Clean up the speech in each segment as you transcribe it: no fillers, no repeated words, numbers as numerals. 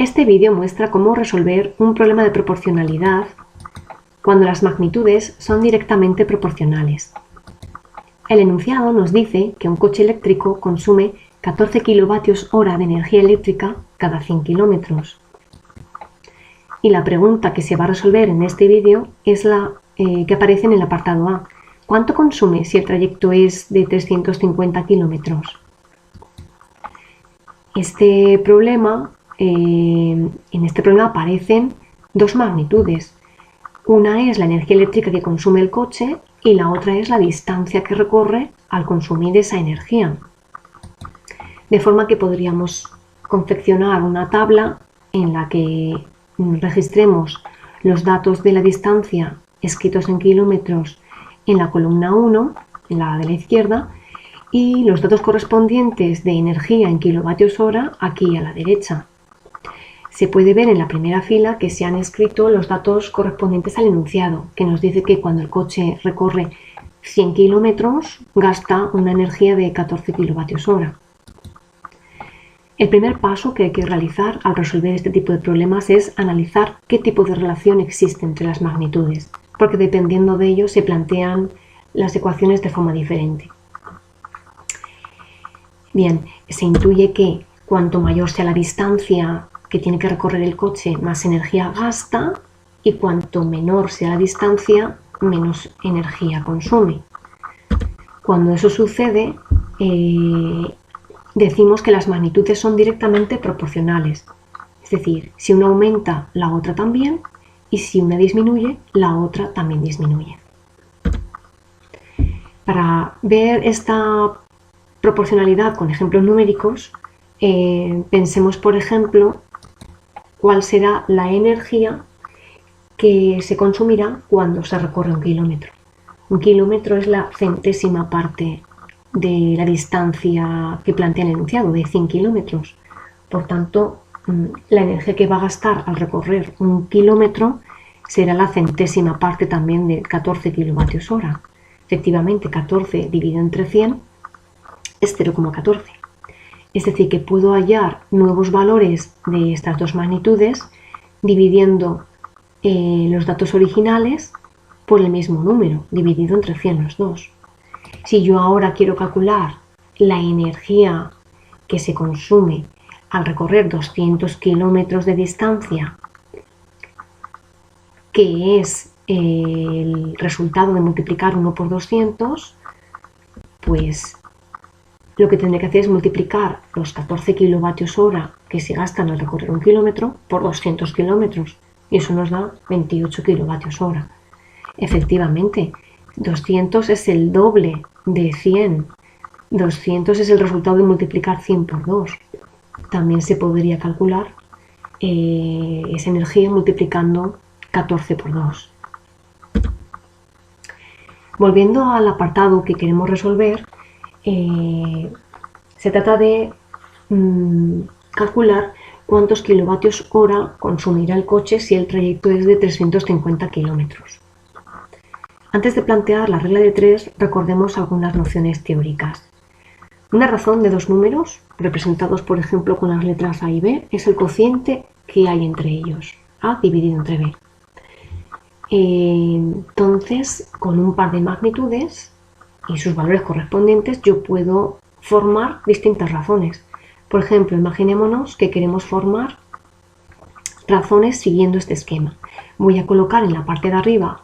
Este vídeo muestra cómo resolver un problema de proporcionalidad cuando las magnitudes son directamente proporcionales. El enunciado nos dice que un coche eléctrico consume 14 kWh de energía eléctrica cada 100 kilómetros. Y la pregunta que se va a resolver en este vídeo es la que aparece en el apartado A. ¿Cuánto consume si el trayecto es de 350 kilómetros? En este problema aparecen dos magnitudes. Una es la energía eléctrica que consume el coche y la otra es la distancia que recorre al consumir esa energía. De forma que podríamos confeccionar una tabla en la que registremos los datos de la distancia escritos en kilómetros en la columna 1, en la de la izquierda, y los datos correspondientes de energía en kilovatios hora aquí a la derecha. Se puede ver en la primera fila que se han escrito los datos correspondientes al enunciado, que nos dice que cuando el coche recorre 100 kilómetros gasta una energía de 14 kilovatios hora. El primer paso que hay que realizar al resolver este tipo de problemas es analizar qué tipo de relación existe entre las magnitudes, porque dependiendo de ello se plantean las ecuaciones de forma diferente. Bien, se intuye que cuanto mayor sea la distancia que tiene que recorrer el coche, más energía gasta, y cuanto menor sea la distancia, menos energía consume. Cuando eso sucede, decimos que las magnitudes son directamente proporcionales. Es decir, si una aumenta, la otra también, y si una disminuye, la otra también disminuye. Para ver esta proporcionalidad con ejemplos numéricos, pensemos, por ejemplo, cuál será la energía que se consumirá cuando se recorre un kilómetro. Un kilómetro es la centésima parte de la distancia que plantea el enunciado, de 100 kilómetros. Por tanto, la energía que va a gastar al recorrer un kilómetro será la centésima parte también de 14 kilovatios hora. Efectivamente, 14 dividido entre 100 es 0,14. Es decir, que puedo hallar nuevos valores de estas dos magnitudes dividiendo los datos originales por el mismo número, dividido entre 100 los dos. Si yo ahora quiero calcular la energía que se consume al recorrer 200 kilómetros de distancia, que es el resultado de multiplicar 1 por 200, pues lo que tendré que hacer es multiplicar los 14 kilovatios hora que se gastan al recorrer un kilómetro por 200 kilómetros, y eso nos da 28 kilovatios hora. Efectivamente, 200 es el doble de 100. 200 es el resultado de multiplicar 100 por 2. También se podría calcular esa energía multiplicando 14 por 2. Volviendo al apartado que queremos resolver, se trata de calcular cuántos kilovatios hora consumirá el coche si el trayecto es de 350 kilómetros. Antes de plantear la regla de 3, recordemos algunas nociones teóricas. Una razón de dos números, representados por ejemplo con las letras A y B, es el cociente que hay entre ellos, A dividido entre B. Entonces, con un par de magnitudes y sus valores correspondientes, yo puedo formar distintas razones. Por ejemplo, imaginémonos que queremos formar razones siguiendo este esquema. Voy a colocar en la parte de arriba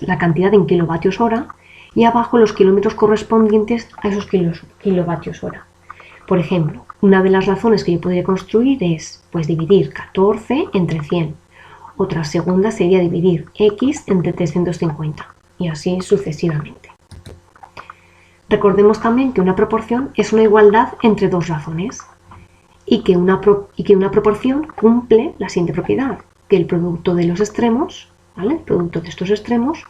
la cantidad en kilovatios hora y abajo los kilómetros correspondientes a esos kilovatios hora. Por ejemplo, una de las razones que yo podría construir es dividir 14 entre 100. Otra segunda sería dividir x entre 350 y así sucesivamente. Recordemos también que una proporción es una igualdad entre dos razones y que una proporción cumple la siguiente propiedad, que el producto de los extremos, ¿vale? El producto de estos extremos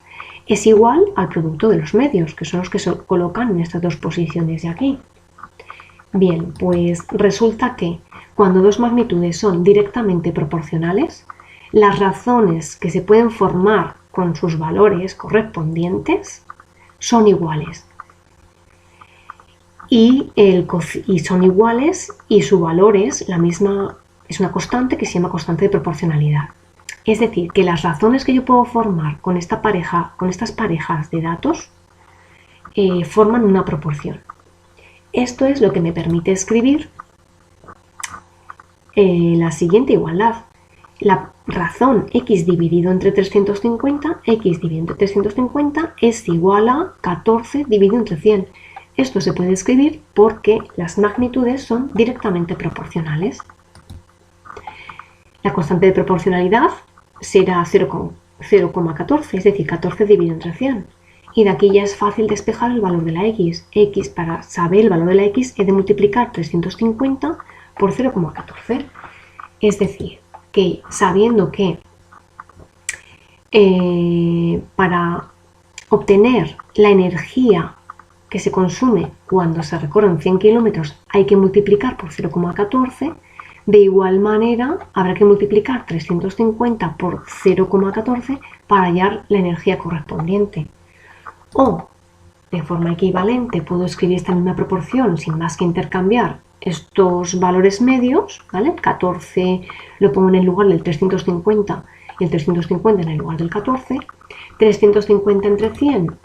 es igual al producto de los medios, que son los que se colocan en estas dos posiciones de aquí. Bien, pues resulta que cuando dos magnitudes son directamente proporcionales, las razones que se pueden formar con sus valores correspondientes son iguales. Y son iguales y su valor es la misma es una constante que se llama constante de proporcionalidad. Es decir, que las razones que yo puedo formar con estas parejas de datos forman una proporción. Esto es lo que me permite escribir la siguiente igualdad. La razón x dividido entre 350, x dividido entre 350 es igual a 14 dividido entre 100. Esto se puede escribir porque las magnitudes son directamente proporcionales. La constante de proporcionalidad será 0,14, es decir, 14 dividido entre 100. Y de aquí ya es fácil despejar el valor de la x. Para saber el valor de la x, he de multiplicar 350 por 0,14. Es decir, que sabiendo que para obtener la energía que se consume cuando se recorren 100 kilómetros hay que multiplicar por 0,14, de igual manera habrá que multiplicar 350 por 0,14 para hallar la energía correspondiente. O, de forma equivalente, puedo escribir esta misma proporción sin más que intercambiar estos valores medios, ¿vale? 14 lo pongo en el lugar del 350 y el 350 en el lugar del 14. 350 entre 100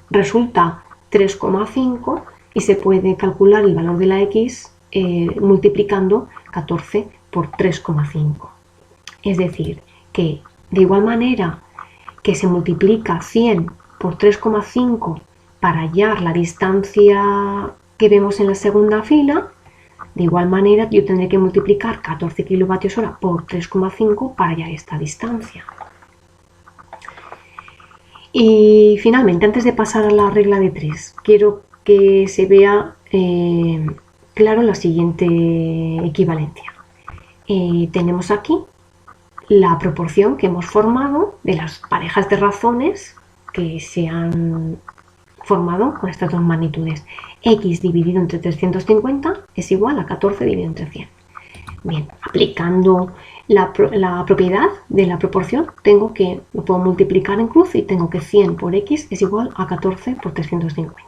resulta 3,5 y se puede calcular el valor de la x multiplicando 14 por 3,5. Es decir, que de igual manera que se multiplica 100 por 3,5 para hallar la distancia que vemos en la segunda fila, de igual manera yo tendré que multiplicar 14 kilovatios hora por 3,5 para hallar esta distancia. Y finalmente, antes de pasar a la regla de 3, quiero que se vea claro la siguiente equivalencia. Tenemos aquí la proporción que hemos formado de las parejas de razones que se han formado con estas dos magnitudes. X dividido entre 350 es igual a 14 dividido entre 100. Bien, aplicando la propiedad de la proporción, lo puedo multiplicar en cruz y tengo que 100 por x es igual a 14 por 350.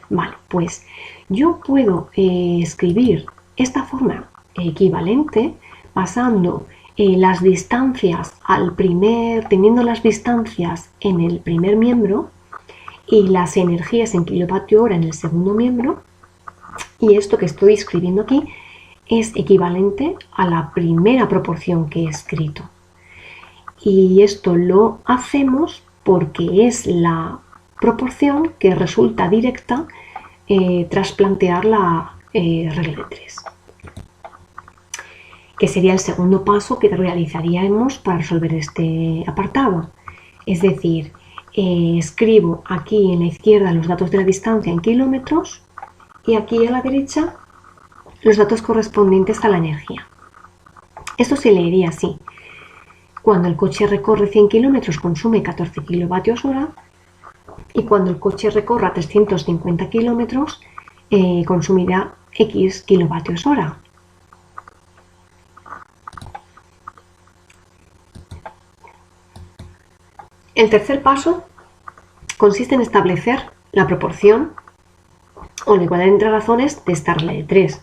Vale, pues yo puedo escribir esta forma equivalente pasando las distancias teniendo las distancias en el primer miembro y las energías en kilovatio hora en el segundo miembro, y esto que estoy escribiendo aquí es equivalente a la primera proporción que he escrito. Y esto lo hacemos porque es la proporción que resulta directa tras plantear la regla de 3. Que sería el segundo paso que realizaríamos para resolver este apartado. Es decir, escribo aquí en la izquierda los datos de la distancia en kilómetros y aquí a la derecha los datos correspondientes a la energía. Esto se leería así. Cuando el coche recorre 100 kilómetros consume 14 kilovatios hora y cuando el coche recorra 350 kilómetros consumirá X kilovatios hora. El tercer paso consiste en establecer la proporción o la igualdad entre razones de esta regla de 3.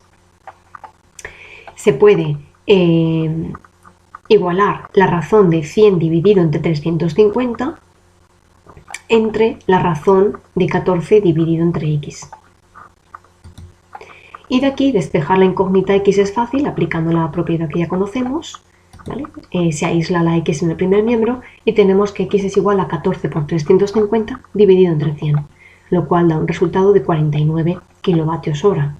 Se puede igualar la razón de 100 dividido entre 350 entre la razón de 14 dividido entre x. Y de aquí despejar la incógnita x es fácil aplicando la propiedad que ya conocemos. ¿Vale? Se aísla la x en el primer miembro y tenemos que x es igual a 14 por 350 dividido entre 100, lo cual da un resultado de 49 kilovatios hora.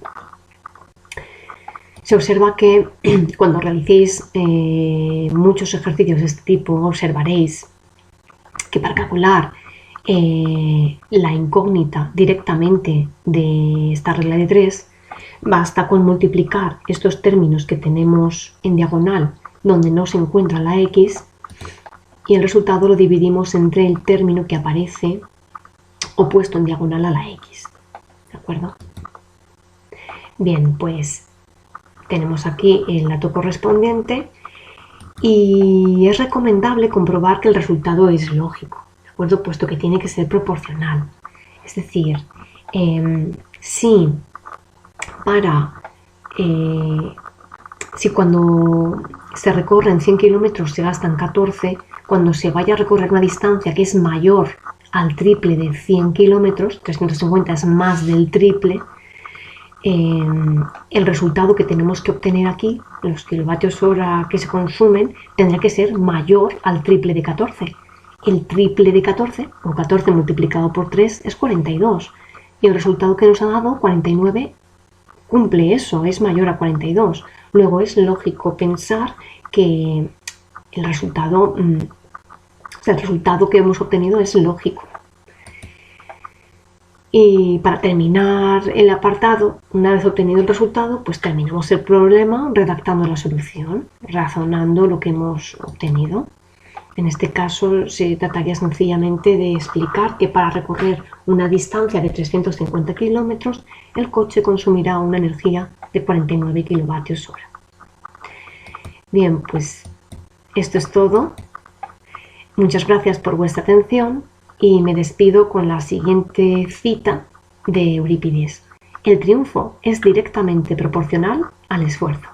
Se observa que cuando realicéis muchos ejercicios de este tipo observaréis que para calcular la incógnita directamente de esta regla de 3 basta con multiplicar estos términos que tenemos en diagonal donde no se encuentra la x y el resultado lo dividimos entre el término que aparece opuesto en diagonal a la x. ¿De acuerdo? Bien, pues tenemos aquí el dato correspondiente y es recomendable comprobar que el resultado es lógico, ¿de acuerdo? Puesto que tiene que ser proporcional. Es decir, si para Si cuando se recorren 100 kilómetros se gastan 14, cuando se vaya a recorrer una distancia que es mayor al triple de 100 kilómetros, 350 es más del triple, el resultado que tenemos que obtener aquí, los kilovatios hora que se consumen, tendrá que ser mayor al triple de 14. El triple de 14, o 14 multiplicado por 3, es 42. Y el resultado que nos ha dado, 49, cumple eso, es mayor a 42. Luego es lógico pensar que el resultado que hemos obtenido es lógico. Y para terminar el apartado, una vez obtenido el resultado, pues terminamos el problema redactando la solución, razonando lo que hemos obtenido. En este caso se trataría sencillamente de explicar que para recorrer una distancia de 350 kilómetros el coche consumirá una energía de 49 kilovatios hora. Bien, pues esto es todo. Muchas gracias por vuestra atención y me despido con la siguiente cita de Eurípides. El triunfo es directamente proporcional al esfuerzo.